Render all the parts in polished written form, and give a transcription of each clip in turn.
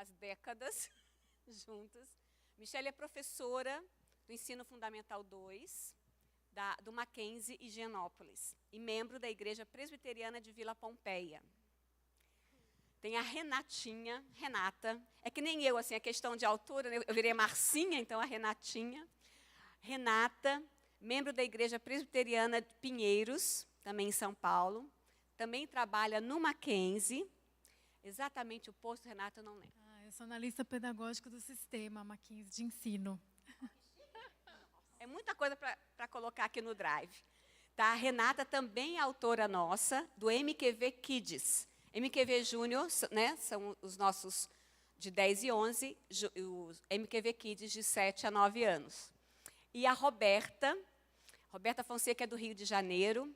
umas décadas juntas. Michele é professora do Ensino Fundamental 2, do Mackenzie e Higienópolis, e membro da Igreja Presbiteriana de Vila Pompeia. Tem a Renata, é que nem eu, assim, a questão de altura, eu virei Marcinha, então a Renatinha. Renata, membro da Igreja Presbiteriana de Pinheiros, também em São Paulo, também trabalha no Mackenzie. Exatamente o posto, Renata, eu não lembro. Eu sou analista pedagógico do sistema Mackenzie de ensino. É muita coisa para colocar aqui no Drive. Tá? A Renata também é autora nossa do MQV Kids. MQV Júnior, né, são os nossos de 10 e 11, os MQV Kids de 7 a 9 anos. E a Roberta Fonseca é do Rio de Janeiro,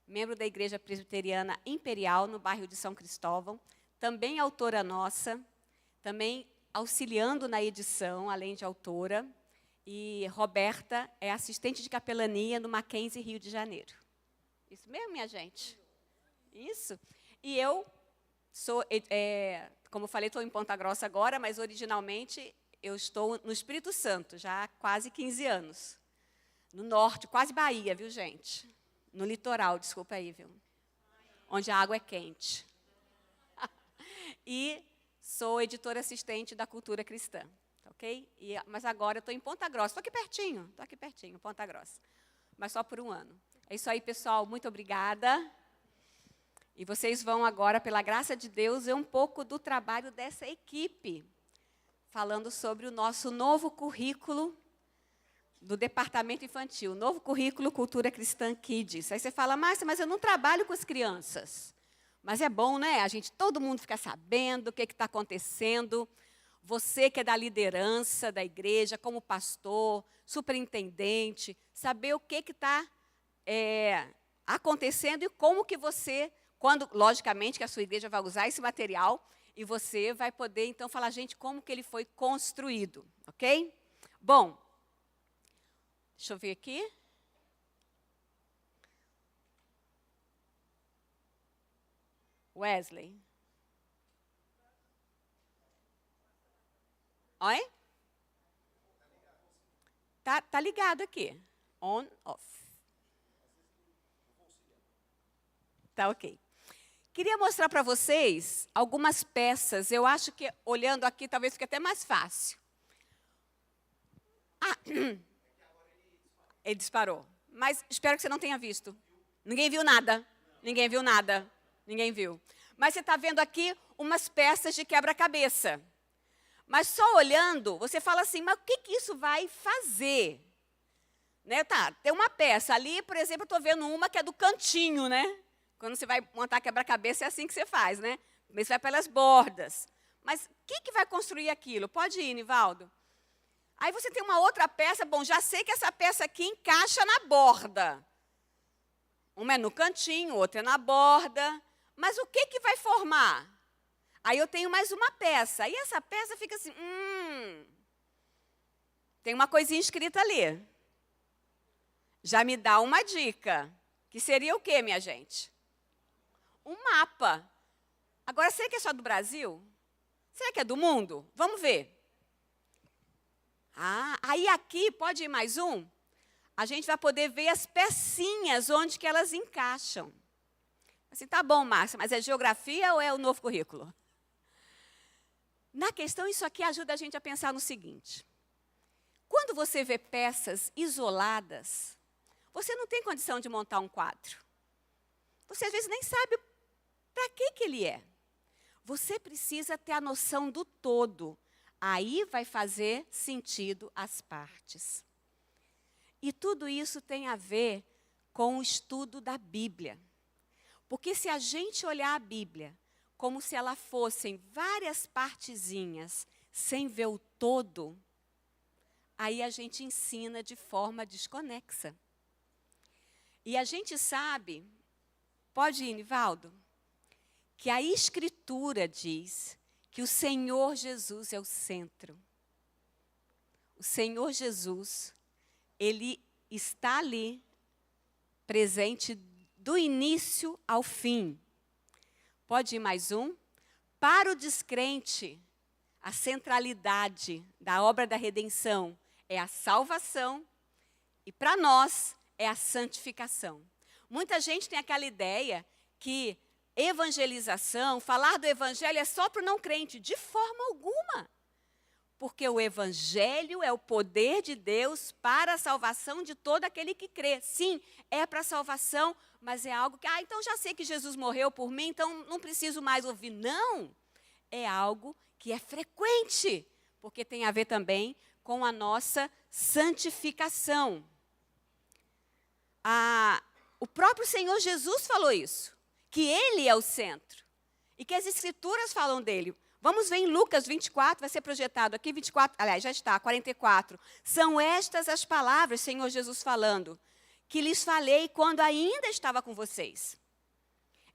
membro da Igreja Presbiteriana Imperial, no bairro de São Cristóvão, também autora nossa, também auxiliando na edição, além de autora. E Roberta é assistente de capelania no Mackenzie, Rio de Janeiro. Isso mesmo, minha gente? Isso. E eu sou, como eu falei, estou em Ponta Grossa agora, mas originalmente eu estou no Espírito Santo, já há quase 15 anos. No norte, quase Bahia, viu, gente? No litoral, desculpa aí, viu? Onde a água é quente. E sou editora assistente da Cultura Cristã, ok? Mas agora eu estou em Ponta Grossa, estou aqui pertinho, Ponta Grossa. Mas só por um ano. É isso aí, pessoal, muito obrigada. E vocês vão agora, pela graça de Deus, ver um pouco do trabalho dessa equipe, falando sobre o nosso novo currículo do Departamento Infantil, novo currículo Cultura Cristã Kids. Aí você fala, Márcia, mas eu não trabalho com as crianças. Mas é bom, né? Todo mundo fica sabendo o que está acontecendo. Você que é da liderança da igreja, como pastor, superintendente, saber o que está acontecendo e como que você, logicamente, que a sua igreja vai usar esse material e você vai poder, então, falar, gente, como que ele foi construído, ok? Bom, deixa eu ver aqui. Wesley. Oi? Tá ligado aqui. On, off. Tá ok. Queria mostrar para vocês algumas peças. Eu acho que, olhando aqui, talvez fique até mais fácil. Ele disparou. Mas espero que você não tenha visto. Ninguém viu nada. Ninguém viu nada. Ninguém viu. Mas você está vendo aqui umas peças de quebra-cabeça. Mas só olhando, você fala assim, mas o que isso vai fazer? Né? Tá, tem uma peça ali, por exemplo, eu estou vendo uma que é do cantinho, né? Quando você vai montar quebra-cabeça, é assim que você faz, né? Você vai pelas bordas. Mas o que vai construir aquilo? Pode ir, Nivaldo. Aí você tem uma outra peça, bom, já sei que essa peça aqui encaixa na borda. Uma é no cantinho, outra é na borda. Mas o que vai formar? Aí eu tenho mais uma peça. E essa peça fica assim, tem uma coisinha escrita ali. Já me dá uma dica. Que seria o quê, minha gente? Um mapa. Agora, será que é só do Brasil? Será que é do mundo? Vamos ver. Aí aqui, pode ir mais um? A gente vai poder ver as pecinhas, onde que elas encaixam. Assim, tá bom, Márcia, mas é geografia ou é o novo currículo? Na questão, isso aqui ajuda a gente a pensar no seguinte. Quando você vê peças isoladas, você não tem condição de montar um quadro. Você, às vezes, nem sabe para que ele é. Você precisa ter a noção do todo. Aí vai fazer sentido as partes. E tudo isso tem a ver com o estudo da Bíblia. Porque se a gente olhar a Bíblia como se ela fossem várias partezinhas, sem ver o todo, aí a gente ensina de forma desconexa. E a gente sabe, pode ir, Nivaldo, que a Escritura diz que o Senhor Jesus é o centro. O Senhor Jesus, Ele está ali, presente do início ao fim. Pode ir mais um? Para o descrente, a centralidade da obra da redenção é a salvação e, para nós, é a santificação. Muita gente tem aquela ideia que evangelização, falar do evangelho é só para o não crente. De forma alguma. Porque o evangelho é o poder de Deus para a salvação de todo aquele que crê. Sim, é para a salvação, mas é algo que, então já sei que Jesus morreu por mim, então não preciso mais ouvir. Não, é algo que é frequente, porque tem a ver também com a nossa santificação. O próprio Senhor Jesus falou isso, que Ele é o centro, e que as Escrituras falam dele. Vamos ver em Lucas 24, vai ser projetado aqui, 24, aliás, já está, 44. São estas as palavras, Senhor Jesus falando, que lhes falei quando ainda estava com vocês.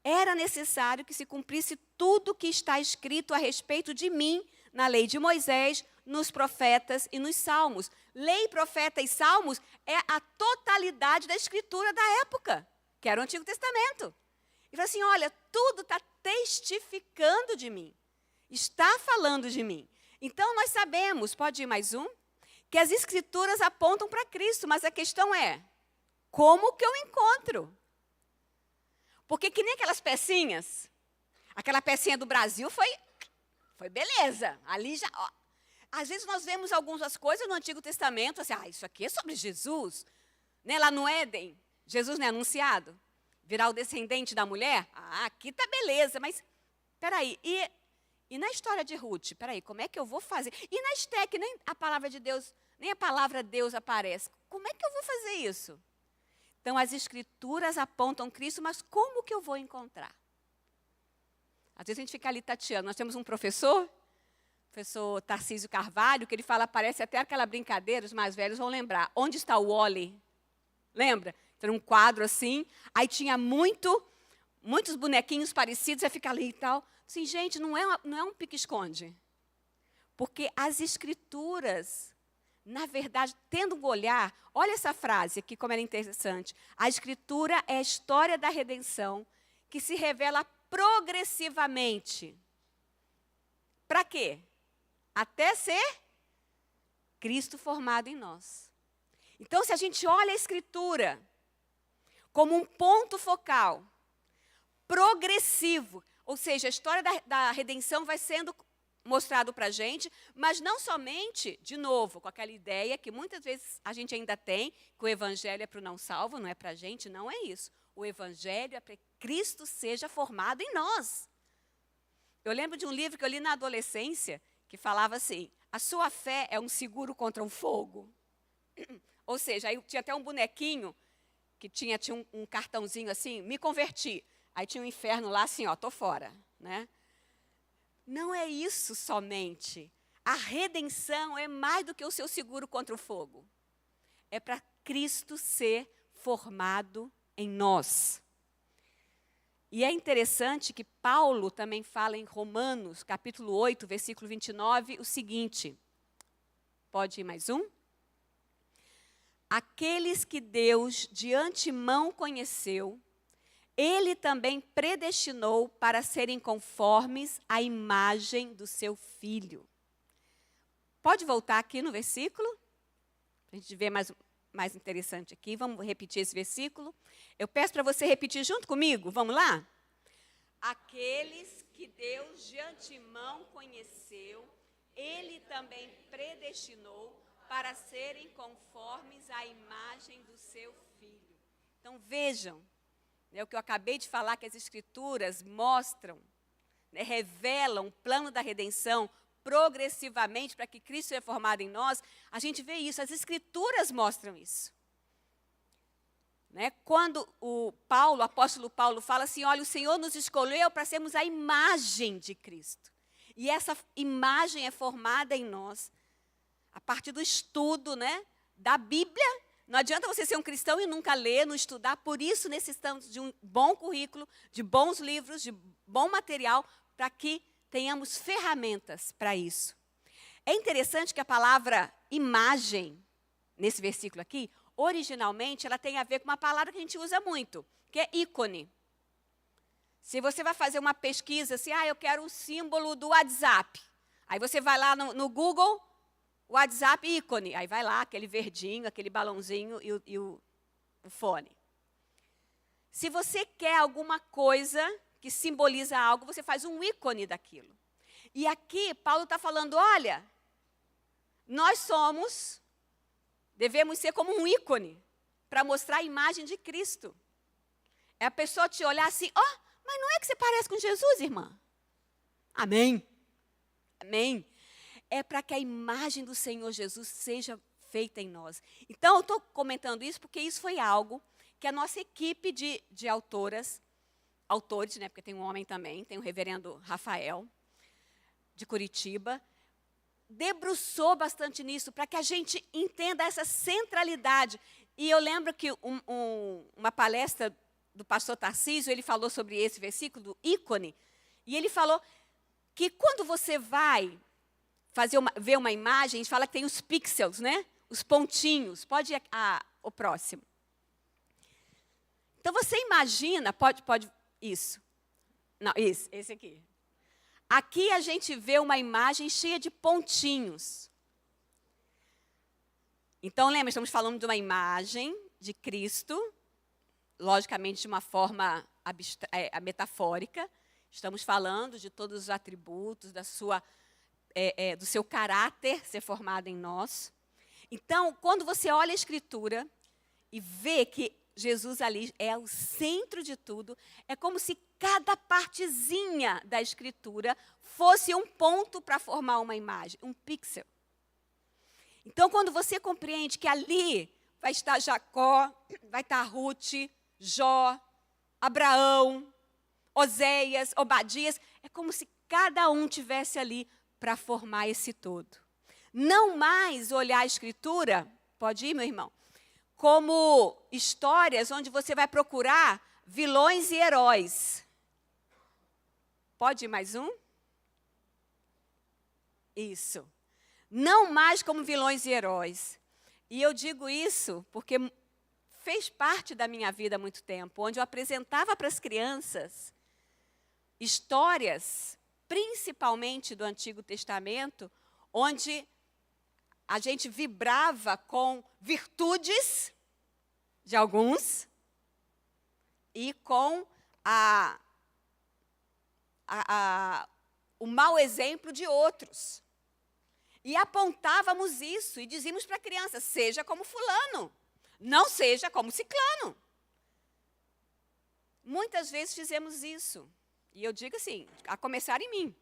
Era necessário que se cumprisse tudo o que está escrito a respeito de mim, na lei de Moisés, nos profetas e nos salmos. Lei, profeta e salmos é a totalidade da escritura da época, que era o Antigo Testamento. E fala assim, olha, tudo está testificando de mim. Está falando de mim. Então, nós sabemos, pode ir mais um, que as Escrituras apontam para Cristo, mas a questão é, como que eu encontro? Porque que nem aquelas pecinhas, aquela pecinha do Brasil foi beleza, ali já, ó. Às vezes nós vemos algumas coisas no Antigo Testamento, assim, isso aqui é sobre Jesus, né? Lá no Éden, Jesus não é anunciado, virar o descendente da mulher, aqui está beleza, mas, peraí, e na história de Ruth, peraí, como é que eu vou fazer? E na Esté, que nem a palavra de Deus, nem a palavra Deus aparece, como é que eu vou fazer isso? Então, as Escrituras apontam Cristo, mas como que eu vou encontrar? Às vezes a gente fica ali tateando. Nós temos um professor Tarcísio Carvalho, que ele fala, parece até aquela brincadeira, os mais velhos vão lembrar. Onde está o Wally? Lembra? Era um quadro assim, aí tinha muitos bonequinhos parecidos, aí fica ali e tal. Assim, gente, não é um pique-esconde. Porque as Escrituras, na verdade, tendo um olhar, olha essa frase aqui, como ela é interessante. A Escritura é a história da redenção que se revela progressivamente. Para quê? Até ser Cristo formado em nós. Então, se a gente olha a Escritura como um ponto focal, progressivo, ou seja, a história da redenção vai sendo mostrado para a gente, mas não somente, de novo, com aquela ideia que muitas vezes a gente ainda tem, que o evangelho é para o não salvo, não é para a gente, não é isso. O evangelho é para que Cristo seja formado em nós. Eu lembro de um livro que eu li na adolescência, que falava assim, a sua fé é um seguro contra o fogo. Ou seja, aí tinha até um bonequinho, que tinha um cartãozinho assim, me converti. Aí tinha um inferno lá assim, estou fora, né? Não é isso somente. A redenção é mais do que o seu seguro contra o fogo. É para Cristo ser formado em nós. E é interessante que Paulo também fala em Romanos, capítulo 8, versículo 29, o seguinte. Pode ir mais um? Aqueles que Deus de antemão conheceu, Ele também predestinou para serem conformes à imagem do seu Filho. Pode voltar aqui no versículo? Para a gente ver mais interessante aqui. Vamos repetir esse versículo. Eu peço para você repetir junto comigo. Vamos lá? Aqueles que Deus de antemão conheceu, Ele também predestinou para serem conformes à imagem do seu Filho. Então, vejam. É o que eu acabei de falar, que as Escrituras mostram, revelam o plano da redenção progressivamente para que Cristo seja formado em nós. A gente vê isso, as Escrituras mostram isso. Quando o apóstolo Paulo fala assim, olha, o Senhor nos escolheu para sermos a imagem de Cristo. E essa imagem é formada em nós a partir do estudo da Bíblia. Não adianta você ser um cristão e nunca ler, não estudar. Por isso necessitamos de um bom currículo, de bons livros, de bom material, para que tenhamos ferramentas para isso. É interessante que a palavra imagem, nesse versículo aqui, originalmente, ela tem a ver com uma palavra que a gente usa muito, que é ícone. Se você vai fazer uma pesquisa assim, eu quero o símbolo do WhatsApp. Aí você vai lá no Google, WhatsApp, ícone. Aí vai lá, aquele verdinho, aquele balãozinho e o fone. Se você quer alguma coisa que simboliza algo, você faz um ícone daquilo. E aqui, Paulo está falando, olha, nós devemos ser como um ícone para mostrar a imagem de Cristo. É a pessoa te olhar assim, mas não é que você parece com Jesus, irmã? Amém. Amém. É para que a imagem do Senhor Jesus seja feita em nós. Então, eu estou comentando isso porque isso foi algo que a nossa equipe de autores, né, porque tem um homem também, tem o reverendo Rafael, de Curitiba, debruçou bastante nisso, para que a gente entenda essa centralidade. E eu lembro que uma palestra do pastor Tarcísio, ele falou sobre esse versículo, do ícone, e ele falou que quando você vai ver uma imagem, a gente fala que tem os pixels, né? Os pontinhos. Pode ir o próximo. Então, você imagina, pode, isso. Não, esse aqui. Aqui a gente vê uma imagem cheia de pontinhos. Então, lembra, estamos falando de uma imagem de Cristo, logicamente de uma forma metafórica. Estamos falando de todos os atributos, do seu caráter ser formado em nós. Então, quando você olha a Escritura e vê que Jesus ali é o centro de tudo, é como se cada partezinha da Escritura fosse um ponto para formar uma imagem, um pixel. Então, quando você compreende que ali vai estar Jacó, vai estar Ruth, Jó, Abraão, Oséias, Obadias, é como se cada um tivesse ali para formar esse todo. Não mais olhar a Escritura, pode ir, meu irmão, como histórias onde você vai procurar vilões e heróis. Pode ir mais um? Isso. Não mais como vilões e heróis. E eu digo isso porque fez parte da minha vida há muito tempo, onde eu apresentava para as crianças histórias, principalmente do Antigo Testamento, onde a gente vibrava com virtudes de alguns e com o mau exemplo de outros. E apontávamos isso e dizíamos para a criança, seja como fulano, não seja como ciclano. Muitas vezes fizemos isso. E eu digo assim, a começar em mim.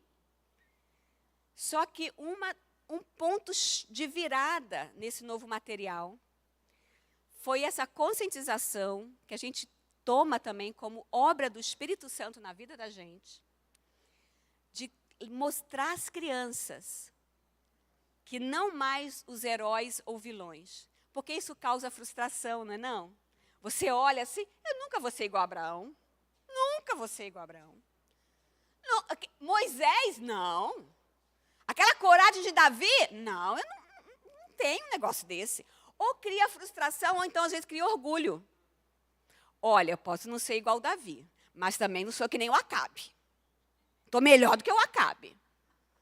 Só que um ponto de virada nesse novo material foi essa conscientização que a gente toma também como obra do Espírito Santo na vida da gente, de mostrar às crianças que não mais os heróis ou vilões, porque isso causa frustração, não é não? Você olha assim, eu nunca vou ser igual a Abraão, nunca vou ser igual a Abraão. Não, Moisés, não. Aquela coragem de Davi, não, eu não tenho um negócio desse. Ou cria frustração, ou então às vezes cria orgulho. Olha, eu posso não ser igual a Davi, mas também não sou que nem o Acabe. Estou melhor do que o Acabe.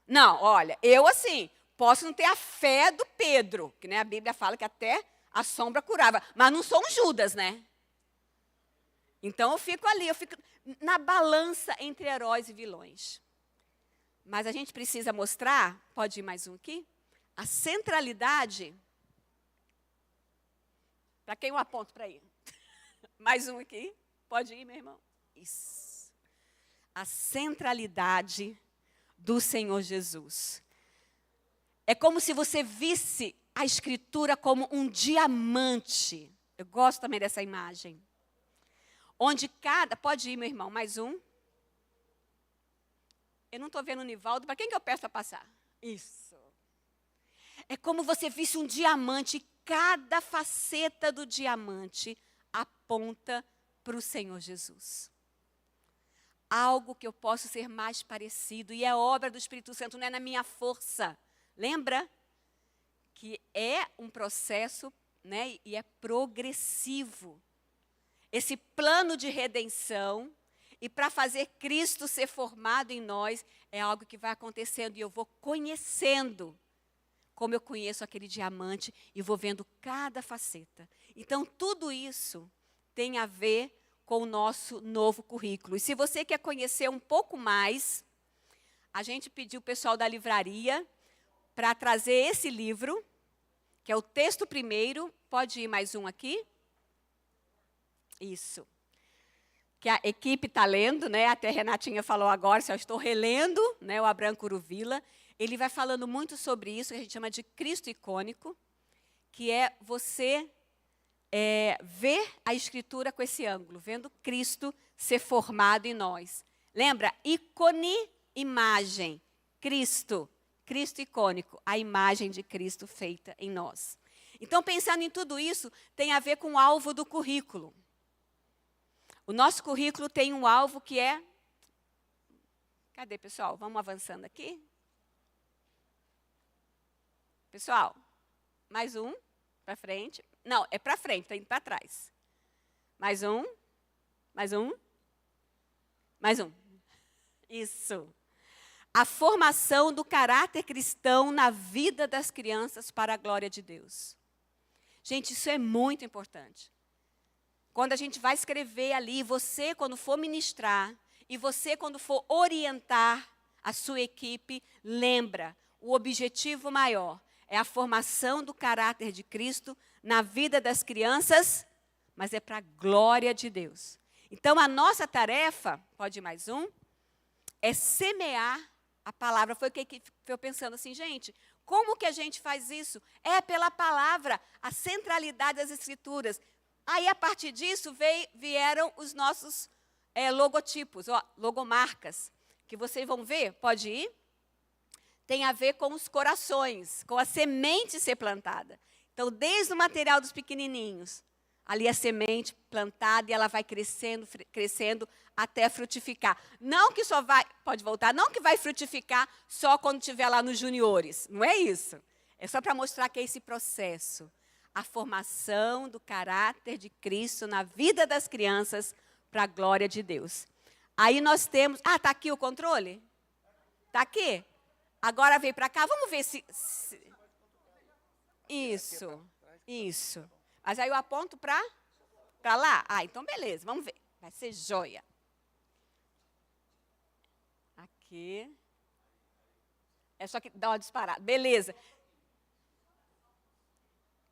Não, olha, eu assim, posso não ter a fé do Pedro, que né, a Bíblia fala que até a sombra curava, mas não sou um Judas, né? Então eu fico ali, eu fico na balança entre heróis e vilões. Mas a gente precisa mostrar, pode ir mais um aqui, a centralidade. Para quem eu aponto para ir? Mais um aqui, pode ir, meu irmão? Isso. A centralidade do Senhor Jesus. É como se você visse a Escritura como um diamante. Eu gosto também dessa imagem. Onde pode ir, meu irmão, mais um. Eu não estou vendo o Nivaldo, para quem que eu peço para passar? Isso. É como você visse um diamante, e cada faceta do diamante aponta para o Senhor Jesus. Algo que eu posso ser mais parecido, e é obra do Espírito Santo, não é na minha força. Lembra? Que é um processo, né, e é progressivo. Esse plano de redenção, e para fazer Cristo ser formado em nós, é algo que vai acontecendo e eu vou conhecendo, como eu conheço aquele diamante e vou vendo cada faceta. Então, tudo isso tem a ver com o nosso novo currículo. E se você quer conhecer um pouco mais, a gente pediu o pessoal da livraria para trazer esse livro, que é o texto primeiro. Pode ir mais um aqui? Isso. Que a equipe está lendo, né? Até a Renatinha falou agora, se eu estou relendo, né, o Abraham Curuvilla. Ele vai falando muito sobre isso, que a gente chama de Cristo icônico, que é você ver a Escritura com esse ângulo, vendo Cristo ser formado em nós. Lembra? Ícone, imagem. Cristo, Cristo icônico, a imagem de Cristo feita em nós. Então, pensando em tudo isso, tem a ver com o alvo do currículo. O nosso currículo tem um alvo que é... Cadê, pessoal? Vamos avançando aqui. Pessoal, mais um, para frente. Não, é para frente, está indo para trás. Mais um, mais um, mais um. Isso. A formação do caráter cristão na vida das crianças para a glória de Deus. Gente, isso é muito importante. Quando a gente vai escrever ali, você quando for ministrar, e você quando for orientar a sua equipe, lembra, o objetivo maior é a formação do caráter de Cristo na vida das crianças, mas é para a glória de Deus. Então, a nossa tarefa, pode ir mais um, é semear a palavra. Foi o que eu pensando assim, gente, como que a gente faz isso? É pela palavra, a centralidade das Escrituras. Aí, a partir disso, vieram os nossos logotipos, logomarcas, que vocês vão ver, pode ir? Tem a ver com os corações, com a semente ser plantada. Então, desde o material dos pequenininhos, ali a semente plantada e ela vai crescendo, crescendo até frutificar. Não que só vai, pode voltar, não que vai frutificar só quando estiver lá nos juniores, não é isso. É só para mostrar que é esse processo. A formação do caráter de Cristo na vida das crianças para a glória de Deus. Aí nós temos... Ah, está aqui o controle? Está aqui? Agora vem para cá, vamos ver se... Isso, isso. Mas aí eu aponto para lá? Ah, então beleza, vamos ver. Vai ser joia. Aqui. É só que dá uma disparada. Beleza.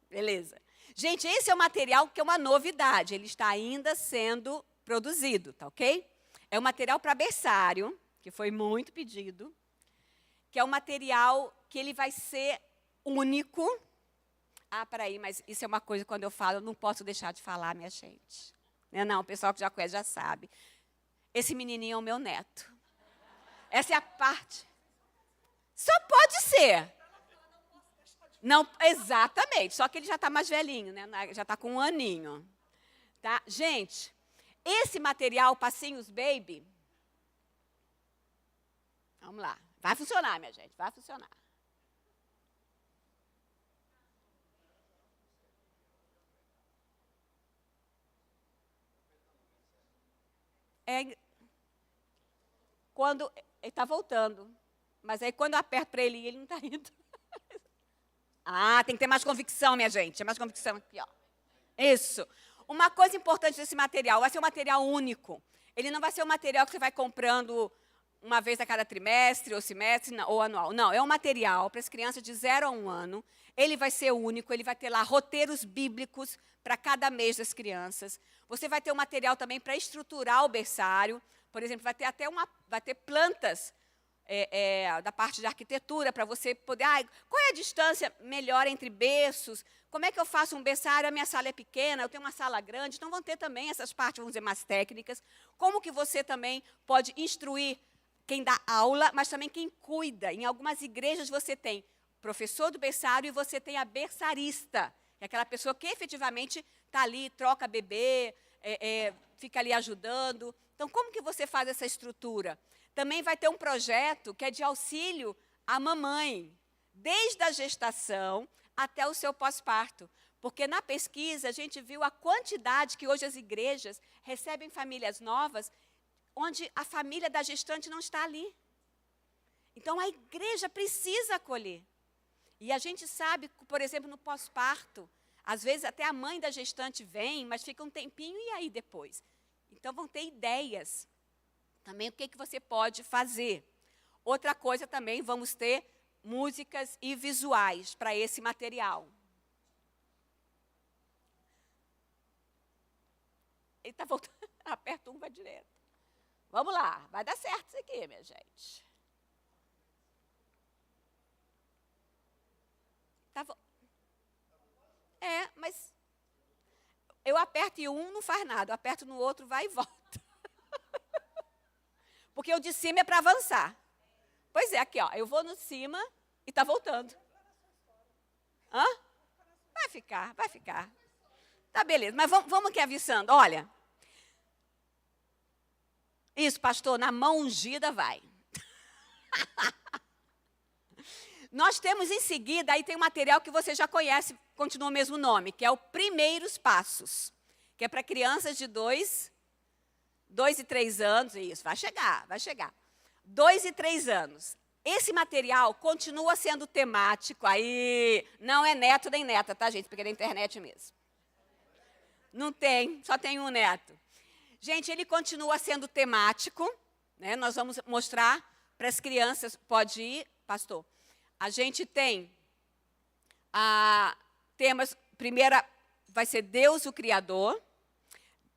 Beleza. Gente, esse é o material que é uma novidade. Ele está ainda sendo produzido, tá ok? É um material para berçário, que foi muito pedido, que é um material que ele vai ser único. Ah, peraí, mas isso é uma coisa, quando eu falo, eu não posso deixar de falar, minha gente. Não, o pessoal que já conhece já sabe. Esse menininho é o meu neto. Essa é a parte. Só pode ser. Não, exatamente, só que ele já está mais velhinho, né? Já está com 1 aninho. Tá? Gente, esse material, Passinhos Baby, vamos lá. Vai funcionar, minha gente, vai funcionar. Quando ele está voltando, mas aí quando eu aperto para ele ir, ele não está indo. Ah, tem que ter mais convicção, minha gente. É mais convicção aqui, ó. Isso. Uma coisa importante desse material, vai ser um material único. Ele não vai ser um material que você vai comprando uma vez a cada trimestre, ou semestre, ou anual. Não, é um material para as crianças de 0 a 1 ano. Ele vai ser único, ele vai ter lá roteiros bíblicos para cada mês das crianças. Você vai ter um material também para estruturar o berçário. Por exemplo, vai ter plantas da parte de arquitetura, para você poder... qual é a distância melhor entre berços? Como é que eu faço um berçário? A minha sala é pequena, eu tenho uma sala grande. Então, vão ter também essas partes, vamos dizer, mais técnicas. Como que você também pode instruir quem dá aula, mas também quem cuida. Em algumas igrejas você tem professor do berçário e você tem a berçarista, que é aquela pessoa que efetivamente está ali, troca bebê, fica ali ajudando. Então, como que você faz essa estrutura? Também vai ter um projeto que é de auxílio à mamãe, desde a gestação até o seu pós-parto. Porque na pesquisa a gente viu a quantidade que hoje as igrejas recebem famílias novas onde a família da gestante não está ali. Então, a igreja precisa acolher. E a gente sabe, por exemplo, no pós-parto, às vezes até a mãe da gestante vem, mas fica um tempinho e aí depois. Então, vão ter ideias. Também o que você pode fazer. Outra coisa também, vamos ter músicas e visuais para esse material. Ele está voltando, aperta um, vai direto. Vamos lá, vai dar certo isso aqui, minha gente. Mas eu aperto em um, não faz nada. Eu aperto no outro, vai e volta. Porque o de cima é para avançar. Pois é, aqui, ó. Eu vou no cima e está voltando. Hã? Vai ficar, vai ficar. Tá, beleza. Mas vamos aqui avisando. Olha. Isso, pastor, na mão ungida vai. Nós temos em seguida, aí tem um material que você já conhece, continua o mesmo nome, que é o Primeiros Passos, que é para crianças de 2 e 3 anos, isso, vai chegar. 2 e 3 anos. Esse material continua sendo temático, aí não é neto nem neta, tá, gente? Porque é da internet mesmo. Não tem, só tem um neto. Gente, ele continua sendo temático, né? Nós vamos mostrar para as crianças, pode ir, pastor. A gente tem temas, primeira vai ser Deus o Criador,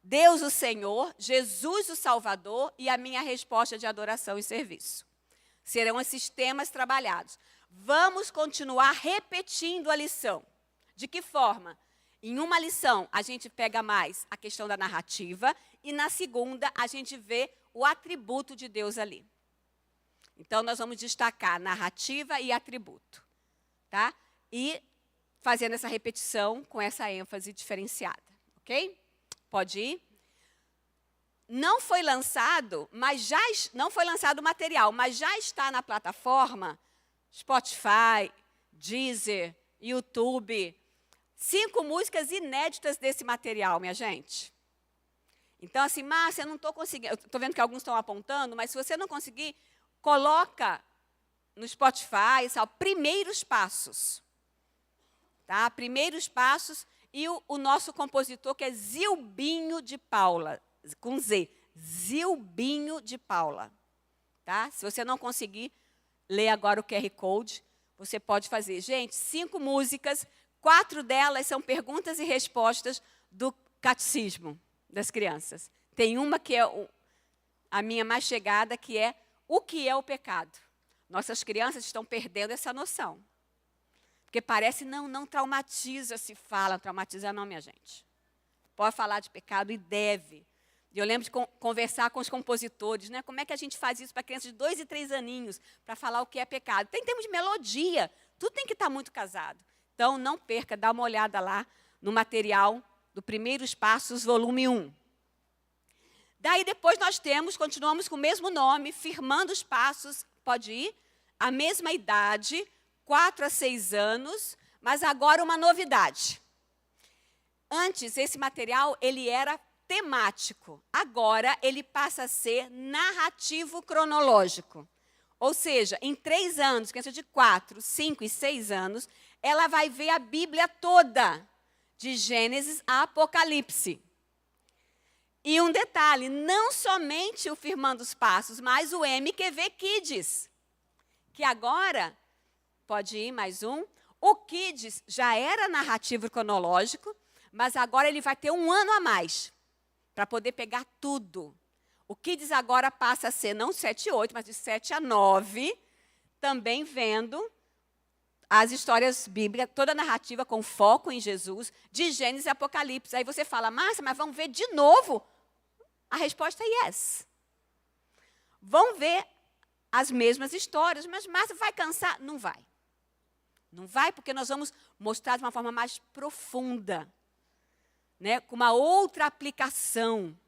Deus o Senhor, Jesus o Salvador e a minha resposta de adoração e serviço. Serão esses temas trabalhados. Vamos continuar repetindo a lição. De que forma? Em uma lição, a gente pega mais a questão da narrativa e na segunda, a gente vê o atributo de Deus ali. Então, nós vamos destacar narrativa e atributo, tá? E fazendo essa repetição com essa ênfase diferenciada, ok? Pode ir? Não foi lançado, não foi lançado o material, mas já está na plataforma Spotify, Deezer, YouTube, 5 músicas inéditas desse material, minha gente. Então, assim, Márcia, eu não estou conseguindo, estou vendo que alguns estão apontando, mas se você não conseguir, coloca no Spotify, sabe, Primeiros Passos. Tá? Primeiros Passos e o nosso compositor, que é Zilbinho de Paula, com Z. Zilbinho de Paula. Tá? Se você não conseguir ler agora o QR Code, você pode fazer. Gente, 5 músicas, 4 delas são perguntas e respostas do catecismo das crianças. Tem uma que é a minha mais chegada, que é o que é o pecado. Nossas crianças estão perdendo essa noção. Porque parece, não traumatiza se fala, traumatiza não, minha gente. Pode falar de pecado e deve. E eu lembro de conversar com os compositores, né? Como é que a gente faz isso para crianças de 2 e 3 aninhos, para falar o que é pecado? Tem termos de melodia, tudo tem que estar muito casado. Então, não perca, dá uma olhada lá no material do Primeiros Passos, volume 1. Daí, depois, nós continuamos com o mesmo nome, Firmando os Passos, pode ir, a mesma idade, 4 a 6 anos, mas agora uma novidade. Antes, esse material, ele era temático. Agora, ele passa a ser narrativo cronológico. Ou seja, em 3 anos, criança de 4, 5 e 6 anos, ela vai ver a Bíblia toda, de Gênesis a Apocalipse. E um detalhe, não somente o Firmando os Passos, mas o MQV Kids, que agora, pode ir mais um, o Kids já era narrativo cronológico, mas agora ele vai ter 1 ano a mais, para poder pegar tudo. O Kids agora passa a ser não 7 e 8, mas de 7 a 9, também vendo as histórias bíblicas, toda a narrativa com foco em Jesus, de Gênesis e Apocalipse. Aí você fala, Márcia, mas vamos ver de novo? A resposta é yes. Vão ver as mesmas histórias, mas Márcia, vai cansar? Não vai. Não vai, porque nós vamos mostrar de uma forma mais profunda, né, com uma outra aplicação.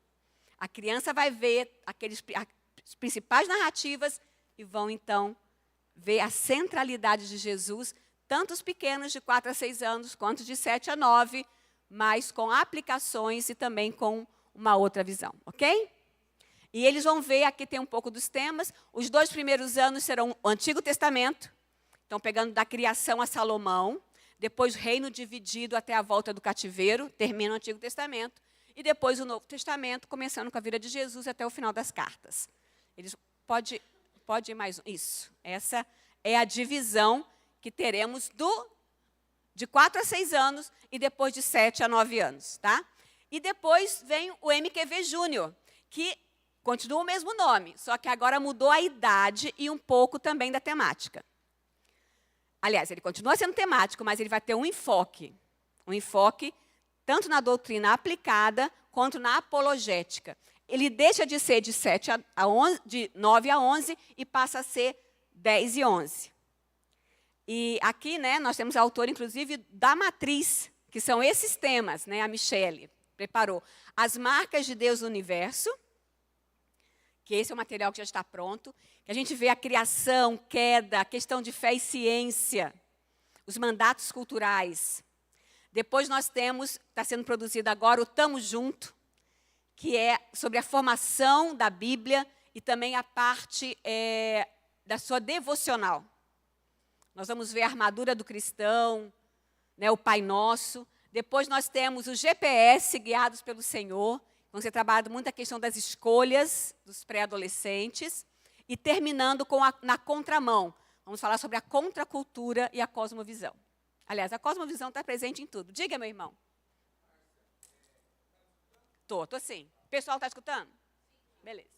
A criança vai ver as principais narrativas e vão, então, ver a centralidade de Jesus, tanto os pequenos de 4 a 6 anos, quanto de 7 a 9, mas com aplicações e também com uma outra visão, ok? E eles vão ver, aqui tem um pouco dos temas, os 2 primeiros anos serão o Antigo Testamento, então pegando da criação a Salomão, depois o reino dividido até a volta do cativeiro, termina o Antigo Testamento, e depois o Novo Testamento, começando com a vida de Jesus até o final das cartas. Eles pode ir mais isso. Essa é a divisão que teremos de 4 a 6 anos e depois de 7 a 9 anos, tá? E depois vem o MQV Júnior, que continua o mesmo nome, só que agora mudou a idade e um pouco também da temática. Aliás, ele continua sendo temático, mas ele vai ter um enfoque tanto na doutrina aplicada quanto na apologética. Ele deixa de ser de 9 a 11 e passa a ser 10 e 11. E aqui, né, nós temos a autora, inclusive, da matriz, que são esses temas, né, a Michele preparou. As marcas de Deus no universo, que esse é o material que já está pronto, que a gente vê a criação, queda, a questão de fé e ciência, os mandatos culturais. Depois nós temos, está sendo produzido agora, o Tamo Junto, que é sobre a formação da Bíblia e também a parte da sua devocional. Nós vamos ver a armadura do cristão, né, o Pai Nosso. Depois nós temos o GPS, guiados pelo Senhor. Vão ser trabalhado muito a questão das escolhas dos pré-adolescentes. E terminando na contramão. Vamos falar sobre a contracultura e a cosmovisão. Aliás, a cosmovisão está presente em tudo. Diga, meu irmão. Tô sim. O pessoal está escutando? Beleza.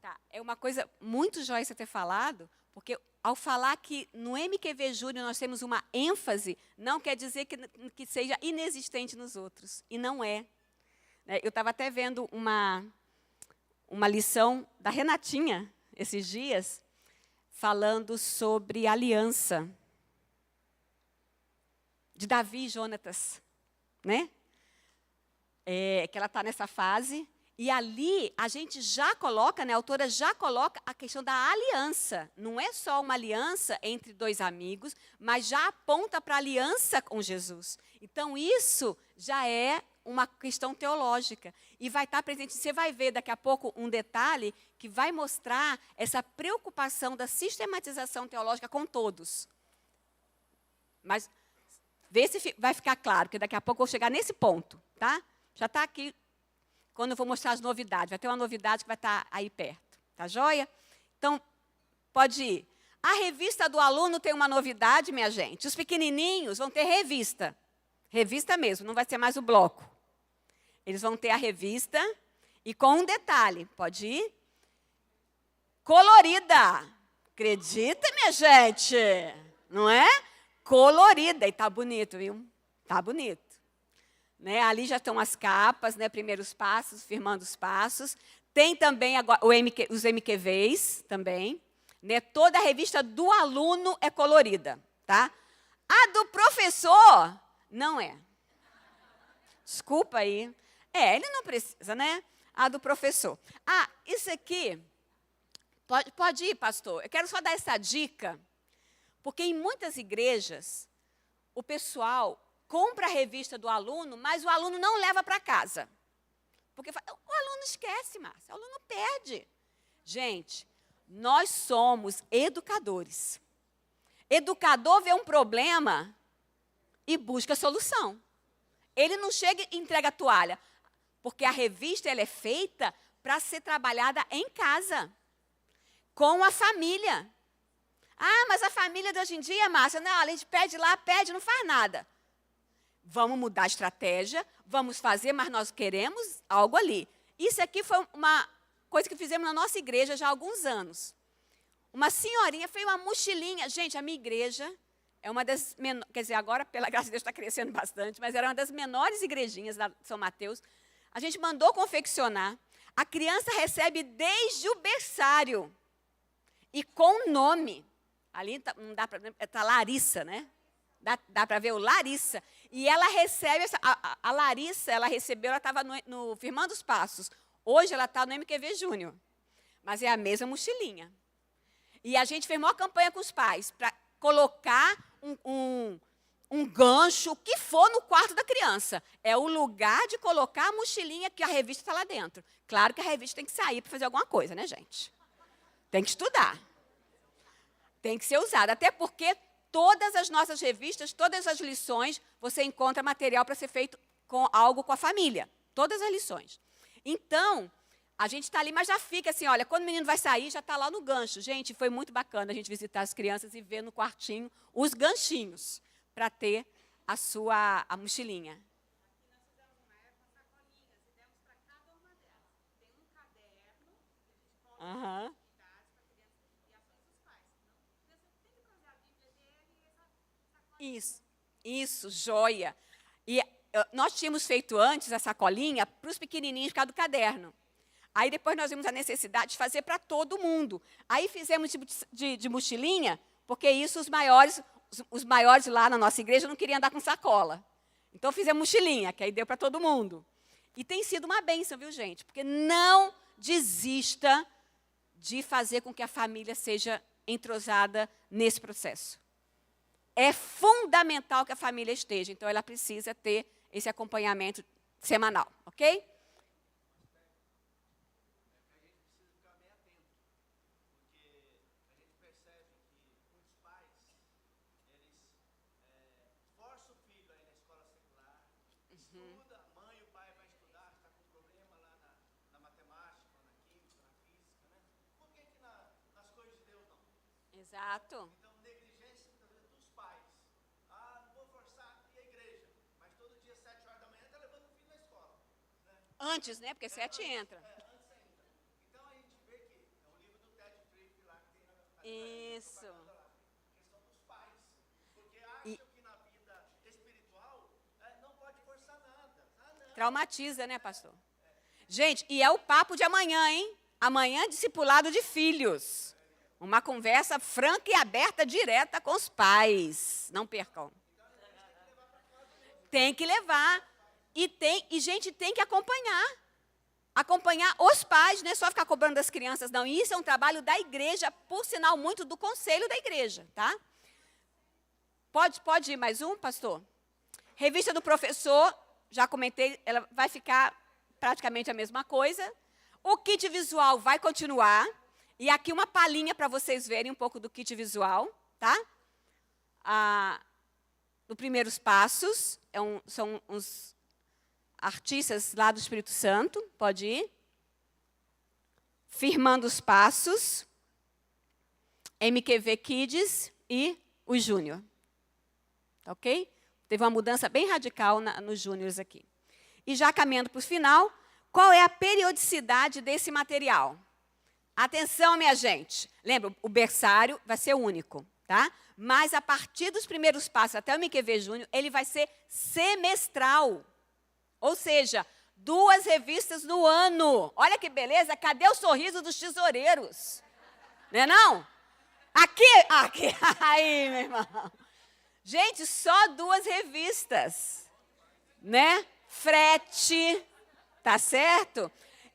Tá, é uma coisa muito jóia você ter falado, porque ao falar que no MQV Júnior nós temos uma ênfase, não quer dizer que seja inexistente nos outros, e não é. Eu estava até vendo uma lição da Renatinha, esses dias, falando sobre aliança, de Davi e Jonatas, né? Que ela está nessa fase. E ali a gente já coloca, né, a autora já coloca a questão da aliança. Não é só uma aliança entre 2 amigos, mas já aponta para a aliança com Jesus. Então, isso já é uma questão teológica. E vai estar presente, você vai ver daqui a pouco um detalhe que vai mostrar essa preocupação da sistematização teológica com todos. Mas vê se vai ficar claro, porque daqui a pouco eu vou chegar nesse ponto, tá? Já está aqui. Quando eu vou mostrar as novidades. Vai ter uma novidade que vai estar aí perto. Tá joia? Então, pode ir. A revista do aluno tem uma novidade, minha gente. Os pequenininhos vão ter revista. Revista mesmo, não vai ser mais o bloco. Eles vão ter a revista e com um detalhe. Pode ir? Colorida. Acredita, minha gente? Não é? Colorida. E tá bonito, viu? Tá bonito. Né, ali já estão as capas, né, primeiros passos, firmando os passos. Tem também agora os MQVs também. Né, toda a revista do aluno é colorida. Tá? A do professor não é. Desculpa aí. Ele não precisa, né? A do professor. Isso aqui, pode ir, pastor. Eu quero só dar essa dica, porque em muitas igrejas, o pessoal compra a revista do aluno, mas o aluno não leva para casa. Porque o aluno esquece, Márcia, o aluno perde. Gente, Nós somos educadores. Educador vê um problema e busca solução. Ele não chega e entrega a toalha, porque a revista ela é feita para ser trabalhada em casa, com a família. Ah, mas a família de hoje em dia, Márcia, não, a gente pede lá, pede, não faz nada. Vamos mudar a estratégia, vamos fazer, mas nós queremos algo ali. Isso aqui foi uma coisa que fizemos na nossa igreja já há alguns anos. Uma senhorinha fez uma mochilinha. Gente, a minha igreja é uma das menores, quer dizer, agora, pela graça de Deus, está crescendo bastante, mas era uma das menores igrejinhas da São Mateus. A gente mandou confeccionar. A criança recebe desde o berçário. E com nome. Ali não dá para... Está Larissa, né? Dá para ver o Larissa. E ela recebe... A Larissa, ela recebeu, ela estava no Firmando os Passos. Hoje ela está no MQV Júnior. Mas é a mesma mochilinha. E a gente fez uma campanha com os pais para colocar um gancho, o que for no quarto da criança. É o lugar de colocar a mochilinha que a revista está lá dentro. Claro que a revista tem que sair para fazer alguma coisa, né, gente? Tem que estudar. Tem que ser usada. Até porque todas as nossas revistas, todas as lições, você encontra material para ser feito com algo com a família. Todas as lições. Então, a gente está ali, mas já fica assim, olha, quando o menino vai sair, já está lá no gancho. Gente, foi muito bacana a gente visitar as crianças e ver no quartinho os ganchinhos para ter a mochilinha. Aqui nós fizemos uma época sacolinhas e demos para cada uma delas. Tem um caderno, que a gente coloca atividades para crianças e ações dos pais. Então, tem que trazer a Bíblia dele e essa sacolinha. Isso, joia. E nós tínhamos feito antes a sacolinha para os pequenininhos por causa do caderno. Aí depois nós vimos a necessidade de fazer para todo mundo. Aí fizemos tipo de mochilinha, porque isso os maiores lá na nossa igreja não queriam andar com sacola. Então fizemos mochilinha, que aí deu para todo mundo. E tem sido uma bênção, viu, gente? Porque não desista de fazer com que a família seja entrosada nesse processo. É fundamental que a família esteja, então ela precisa ter esse acompanhamento semanal, ok? Exato. Então, negligência dos pais. Ah, não vou forçar a igreja, mas todo dia, 7 horas da manhã, está levando o filho na escola. Né? Antes, né? Porque 7 entra. Antes ainda. Então, a gente vê que é o livro do Ted Frick lá que tem na Isso. a questão dos pais. Porque acham que na vida espiritual não pode forçar nada. Ah, não. Traumatiza, né, pastor? Gente, e é o papo de amanhã, hein? Amanhã, discipulado de filhos. Uma conversa franca e aberta, direta com os pais. Não percam. Tem que levar. E gente, tem que acompanhar. Acompanhar os pais, não é só ficar cobrando das crianças, não. Isso é um trabalho da igreja, por sinal, muito do conselho da igreja, tá? Pode ir mais um, pastor? Revista do professor, já comentei, ela vai ficar praticamente a mesma coisa. O kit visual vai continuar. E aqui uma palhinha para vocês verem um pouco do kit visual, tá? No Primeiros Passos, são uns artistas lá do Espírito Santo, pode ir. Firmando os Passos, MQV Kids e o Júnior. Tá ok? Teve uma mudança bem radical nos Júniors aqui. E já caminhando para o final, qual é a periodicidade desse material? Atenção, minha gente. Lembra, o berçário vai ser único, tá? Mas a partir dos Primeiros Passos até o MQV Júnior, ele vai ser semestral. Ou seja, 2 revistas no ano. Olha que beleza, cadê o sorriso dos tesoureiros? Não é não? Aqui, aí, meu irmão. Gente, só 2 revistas, né? Frete, tá certo?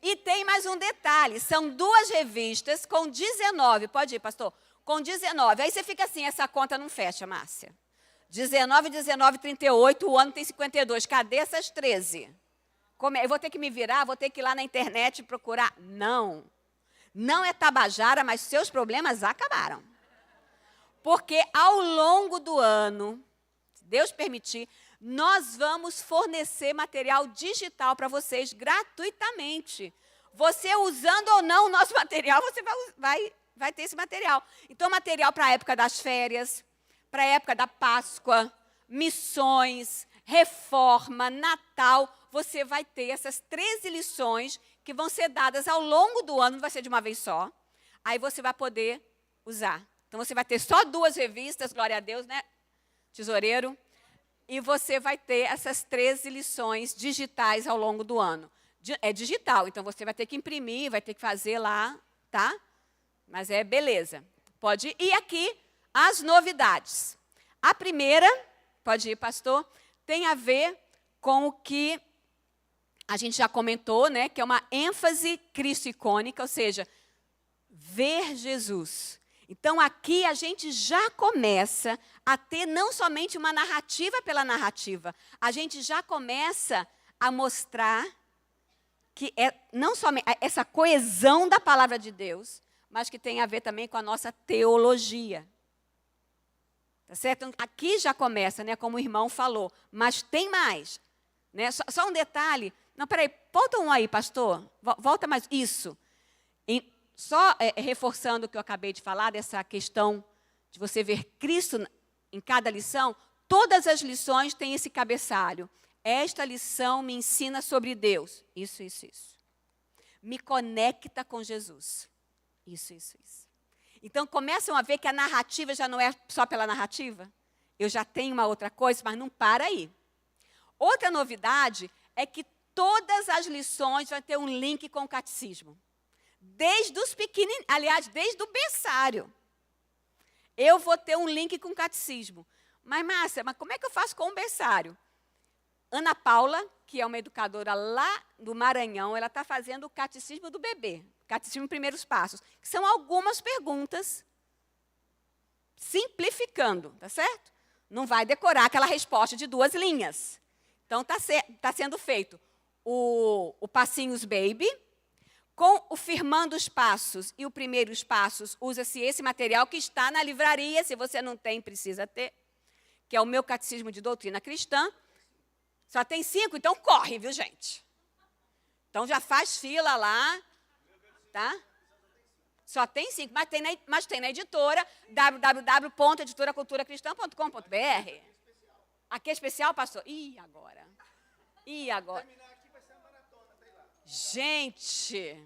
E tem mais um detalhe, são 2 revistas com 19, pode ir, pastor? Com 19, aí você fica assim, essa conta não fecha, Márcia. 19, 38, o ano tem 52, cadê essas 13? Eu vou ter que me virar, vou ter que ir lá na internet procurar? Não. Não é Tabajara, mas seus problemas acabaram. Porque ao longo do ano, se Deus permitir, nós vamos fornecer material digital para vocês gratuitamente. Você usando ou não o nosso material, você vai ter esse material. Então, material para a época das férias, para a época da Páscoa, missões, reforma, Natal. Você vai ter essas 13 lições que vão ser dadas ao longo do ano, não vai ser de uma vez só. Aí você vai poder usar. Então, você vai ter só 2 revistas, glória a Deus, né, tesoureiro? E você vai ter essas 13 lições digitais ao longo do ano. É digital, então você vai ter que imprimir, vai ter que fazer lá, tá? Mas é beleza. Pode ir. E aqui, as novidades. A primeira, pode ir, pastor, tem a ver com o que a gente já comentou, né? Que é uma ênfase cristo-icônica, ou seja, ver Jesus. Então, aqui a gente já começa a ter não somente uma narrativa pela narrativa, a gente já começa a mostrar que é não somente essa coesão da palavra de Deus, mas que tem a ver também com a nossa teologia. Tá certo? Então, aqui já começa, né, como o irmão falou, mas tem mais. Né? Só um detalhe. Não, peraí, volta um aí, pastor. Volta mais. Isso. Só reforçando o que eu acabei de falar, dessa questão de você ver Cristo em cada lição, todas as lições têm esse cabeçalho. Esta lição me ensina sobre Deus. Isso, isso, isso. Me conecta com Jesus. Isso, isso, isso. Então, começam a ver que a narrativa já não é só pela narrativa. Eu já tenho uma outra coisa, mas não para aí. Outra novidade é que todas as lições vão ter um link com o catecismo. Desde os pequeninos, aliás, desde o berçário. Eu vou ter um link com o catecismo. Mas, Márcia, como é que eu faço com o berçário? Ana Paula, que é uma educadora lá do Maranhão, ela está fazendo o catecismo do bebê, catecismo Primeiros Passos, que são algumas perguntas, simplificando, tá certo? Não vai decorar aquela resposta de 2 linhas. Então, está sendo feito o Passinhos Baby, com o Firmando os Passos e o Primeiros Passos, usa-se esse material que está na livraria, se você não tem, precisa ter, que é o meu Catecismo de Doutrina Cristã. Só tem 5, então corre, viu, gente? Então, já faz fila lá, tá? Só tem 5, mas tem na editora, www.editoraculturacristã.com.br. Aqui é especial, pastor? Ih, agora. Gente,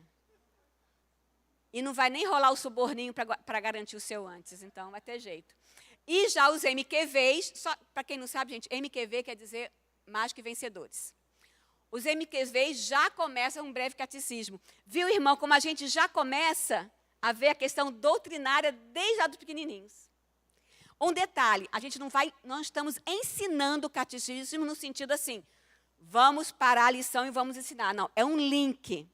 e não vai nem rolar o suborninho para garantir o seu antes, então vai ter jeito. E já os MQVs, para quem não sabe, gente, MQV quer dizer mais que vencedores. Os MQVs já começam um breve catecismo. Viu, irmão, como a gente já começa a ver a questão doutrinária desde lá dos pequenininhos. Um detalhe, não estamos ensinando o catecismo no sentido assim, vamos parar a lição e vamos ensinar. Não, é um link.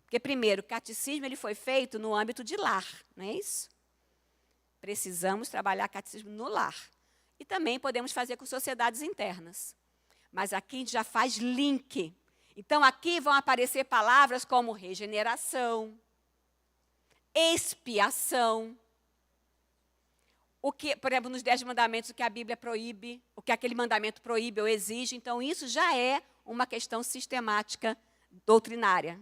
Porque, primeiro, o catecismo ele foi feito no âmbito de lar, não é isso? Precisamos trabalhar catecismo no lar. E também podemos fazer com sociedades internas. Mas aqui a gente já faz link. Então, aqui vão aparecer palavras como regeneração, expiação, o que, por exemplo, nos 10 mandamentos, o que a Bíblia proíbe, o que aquele mandamento proíbe ou exige. Então, isso já é uma questão sistemática doutrinária.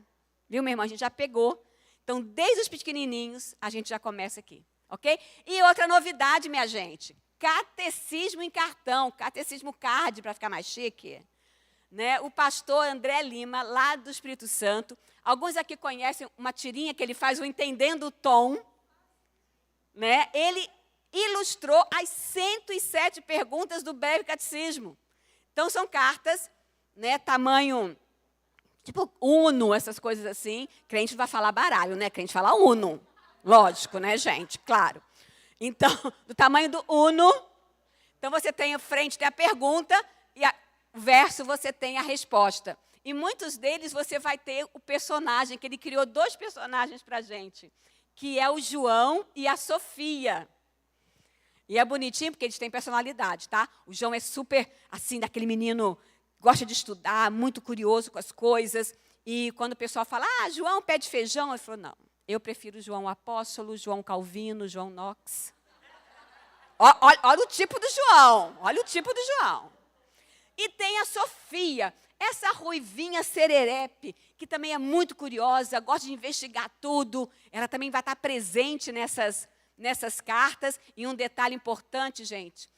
Viu, meu irmão? A gente já pegou. Então, desde os pequenininhos, a gente já começa aqui. Ok? E outra novidade, minha gente, catecismo em cartão, catecismo card, para ficar mais chique. Né? O pastor André Lima, lá do Espírito Santo, alguns aqui conhecem uma tirinha que ele faz, o Entendendo o Tom. Né? Ele ilustrou as 107 perguntas do breve catecismo. Então, são cartas, né, tamanho, tipo Uno, essas coisas assim. Crente vai falar baralho, né? Crente fala Uno. Lógico, né, gente? Claro. Então, do tamanho do Uno. Então, você tem a frente, tem a pergunta, e o verso você tem a resposta. E muitos deles você vai ter o personagem, que ele criou 2 personagens para a gente, que é o João e a Sofia. E é bonitinho porque eles têm personalidade, tá? O João é super, assim, daquele menino, gosta de estudar, muito curioso com as coisas. E quando o pessoal fala, João pede feijão, ele falou, não, Eu prefiro João Apóstolo, João Calvino, João Knox. Olha o tipo do João, olha o tipo do João. E tem a Sofia, essa ruivinha sererepe, que também é muito curiosa, gosta de investigar tudo. Ela também vai estar presente nessas cartas. E um detalhe importante, gente,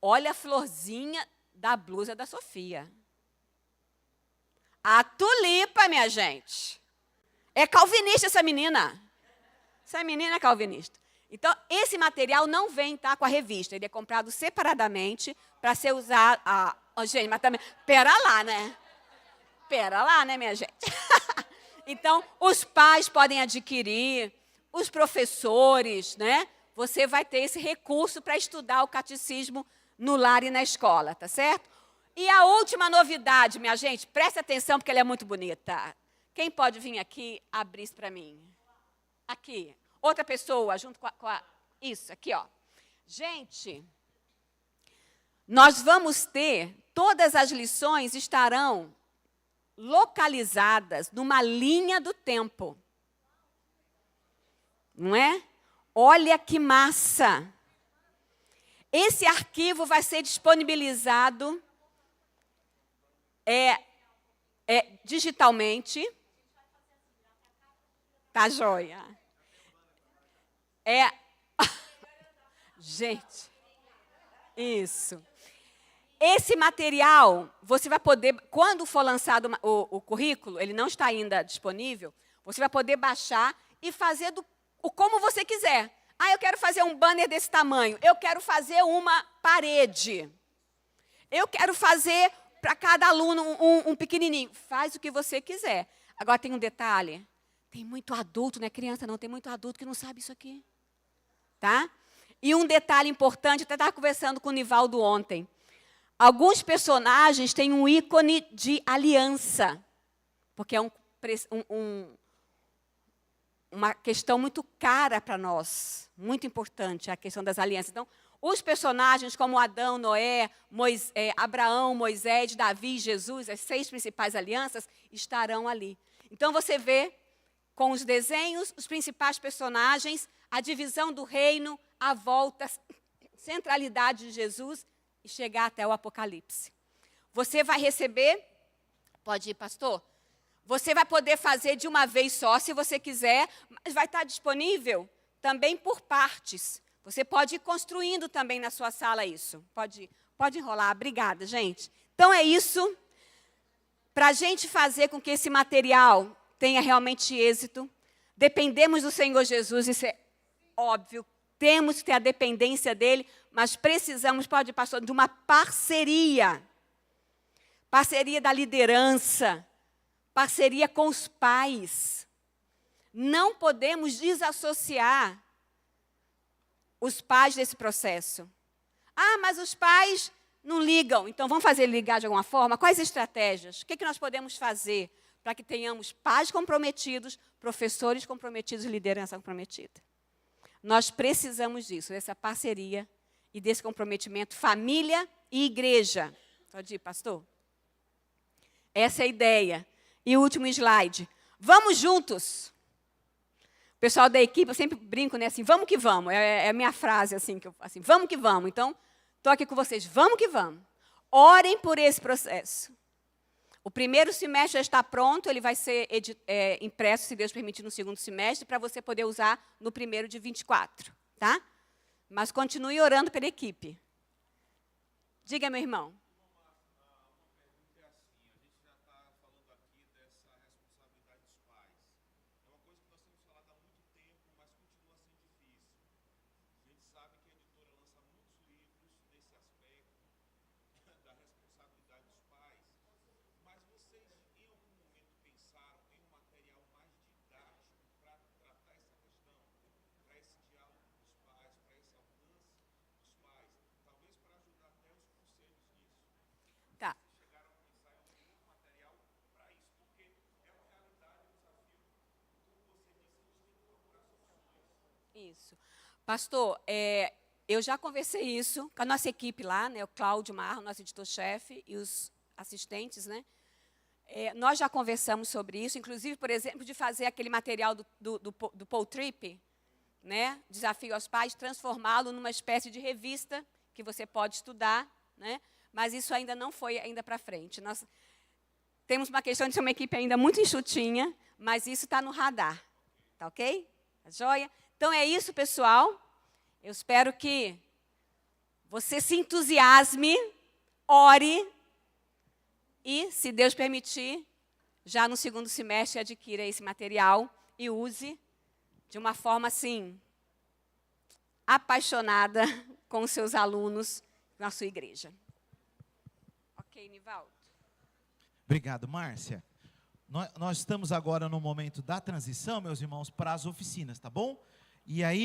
olha a florzinha da blusa da Sofia. A tulipa, minha gente. É calvinista essa menina. Essa menina é calvinista. Então, esse material não vem com a revista. Ele é comprado separadamente para ser usado. Gente, mas também... Pera lá, né, minha gente? Então, os pais podem adquirir, os professores, né? Você vai ter esse recurso para estudar o catecismo no lar e na escola, tá certo? E a última novidade, minha gente, presta atenção porque ela é muito bonita. Quem pode vir aqui abrir isso para mim? Aqui. Outra pessoa, junto com a... Isso, aqui, ó. Gente, nós vamos ter... Todas as lições estarão localizadas numa linha do tempo. Não é? Olha que massa! Esse arquivo vai ser disponibilizado digitalmente. Tá joia. Gente, isso. Esse material, você vai poder, quando for lançado o currículo, ele não está ainda disponível, você vai poder baixar e fazer como você quiser. Ah, eu quero fazer um banner desse tamanho. Eu quero fazer uma parede. Eu quero fazer para cada aluno um pequenininho. Faz o que você quiser. Agora, tem um detalhe. Tem muito adulto, não é criança não, tem muito adulto que não sabe isso aqui. Tá? E um detalhe importante, eu até estava conversando com o Nivaldo ontem. Alguns personagens têm um ícone de aliança, porque é uma questão muito cara para nós, muito importante, a questão das alianças. Então, os personagens como Adão, Noé, Abraão, Moisés, Davi e Jesus, as 6 principais alianças, estarão ali. Então, você vê, com os desenhos, os principais personagens, a divisão do reino, a volta, centralidade de Jesus, e chegar até o Apocalipse. Você vai receber, pode ir, pastor? Você vai poder fazer de uma vez só, se você quiser, mas vai estar disponível também por partes. Você pode ir construindo também na sua sala isso. Pode enrolar. Obrigada, gente. Então, é isso. Para a gente fazer com que esse material tenha realmente êxito, dependemos do Senhor Jesus, isso é óbvio. Temos que ter a dependência dele, mas precisamos, pastor, de uma parceria. Parceria da liderança, parceria com os pais. Não podemos desassociar os pais desse processo. Ah, mas os pais não ligam, então vamos fazer ligar de alguma forma? Quais estratégias? O que nós podemos fazer para que tenhamos pais comprometidos, professores comprometidos e liderança comprometida? Nós precisamos disso, dessa parceria e desse comprometimento família e igreja. Pode ir, pastor? Essa é a ideia. E o último slide. Vamos juntos. O pessoal da equipe, eu sempre brinco, né? Assim, vamos que vamos. É a minha frase, assim, vamos que vamos. Então, estou aqui com vocês, vamos que vamos. Orem por esse processo. O primeiro semestre já está pronto, ele vai ser impresso, se Deus permitir, no segundo semestre, para você poder usar no primeiro de 24, tá? Mas continue orando pela equipe. Diga, meu irmão. Tá. Isso. Pastor, eu já conversei isso com a nossa equipe lá, né, o Cláudio Marro, nosso editor-chefe, e os assistentes, né? Nós já conversamos sobre isso, inclusive, por exemplo, de fazer aquele material do Paul Tripp, né? Desafio aos Pais, transformá-lo numa espécie de revista que você pode estudar, né? Mas isso ainda não foi ainda para frente. Nós temos uma questão de ser uma equipe ainda muito enxutinha, mas isso está no radar, tá ok? Tá joia? Então é isso, pessoal. Eu espero que você se entusiasme, ore e, se Deus permitir, já no segundo semestre adquira esse material e use de uma forma, assim, apaixonada com os seus alunos na sua igreja. Ok, Nivaldo? Obrigado, Márcia. Nós estamos agora no momento da transição, meus irmãos, para as oficinas, tá bom? E aí...